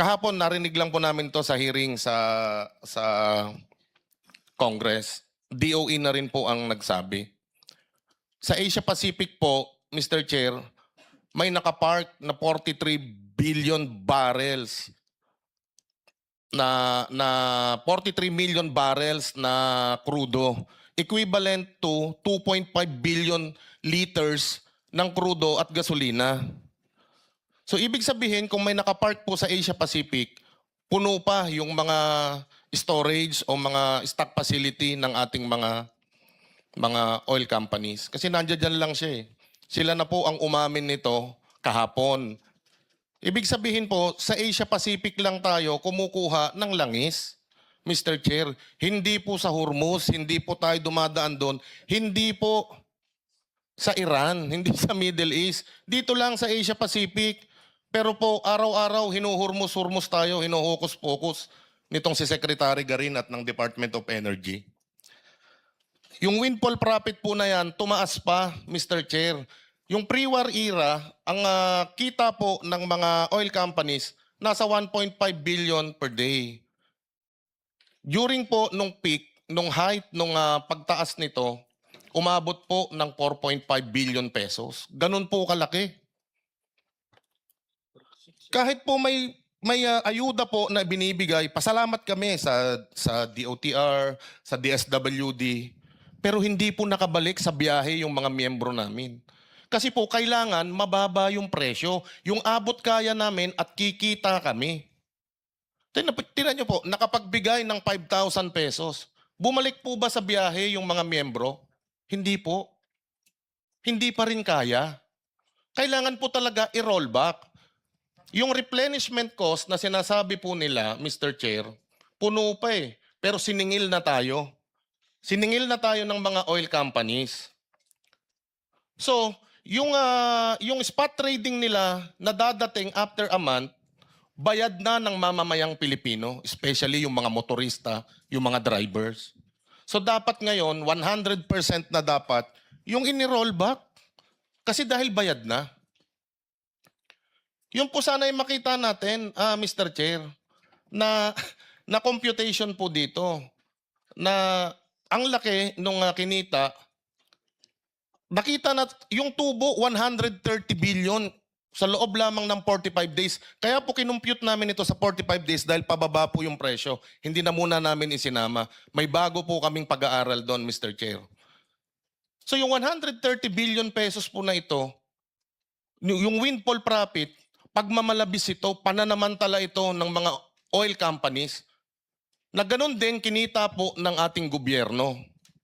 Kahapon narinig lang po namin to sa hearing sa Congress. DOE na rin po ang nagsabi. Sa Asia Pacific po, Mr. Chair, may nakapark na 43 billion barrels na 43 million barrels na crudo, equivalent to 2.5 billion liters ng crudo at gasolina. So ibig sabihin kung may nakapark po sa Asia Pacific, puno pa yung mga storage o mga stock facility ng ating mga oil companies. Kasi nandiyan lang siya eh. Sila na po ang umamin nito kahapon. Ibig sabihin po, sa Asia Pacific lang tayo kumukuha ng langis, Mr. Chair. Hindi po sa Hormuz, hindi po tayo dumadaan doon, hindi po sa Iran, hindi sa Middle East. Dito lang sa Asia Pacific. Pero po, araw-araw, hinuhurmus-hurmus tayo, hinuhukus-pokus nitong si Secretary Garin at ng Department of Energy. Yung windfall profit po na yan, tumaas pa, Mr. Chair. Yung pre-war era, ang kita po ng mga oil companies, nasa 1.5 billion per day. During po nung peak, nung height, nung pagtaas nito, umabot po ng 4.5 billion pesos. Ganun po kalaki. Kahit po may ayuda po na binibigay, pasalamat kami sa DOTR, sa DSWD, pero hindi po nakabalik sa biyahe yung mga miyembro namin. Kasi po kailangan mababa yung presyo, yung abot kaya namin at kikita kami. Tingnan nyo po, nakapagbigay ng 5,000 pesos. Bumalik po ba sa biyahe yung mga miyembro? Hindi po. Hindi pa rin kaya. Kailangan po talaga i-roll back. Yung replenishment cost na sinasabi po nila, Mr. Chair, puno pa eh. Pero siningil na tayo. Siningil na tayo ng mga oil companies. So, yung spot trading nila na dadating after a month, bayad na ng mamamayang Pilipino, especially yung mga motorista, yung mga drivers. So dapat ngayon, 100% na dapat yung ini-roll back. Kasi dahil bayad na. Yun po sana yung makita natin, Mr. Chair, na computation po dito, na ang laki nung kinita, nakita na yung tubo 130 billion sa loob lamang ng 45 days. Kaya po kinumpute namin ito sa 45 days dahil pababa po yung presyo. Hindi na muna namin isinama. May bago po kaming pag-aaral doon, Mr. Chair. So yung 130 billion pesos po na ito, yung windfall profit, pagmamalabis ito, pananamantala ito ng mga oil companies, na ganun din kinita po ng ating gobyerno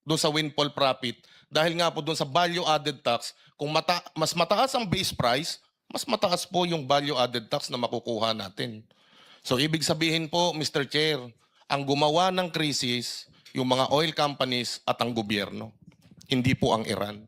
doon sa windfall profit. Dahil nga po doon sa value added tax, kung mas mataas ang base price, mas mataas po yung value added tax na makukuha natin. So ibig sabihin po, Mr. Chair, ang gumawa ng krisis, yung mga oil companies at ang gobyerno, hindi po ang Iran.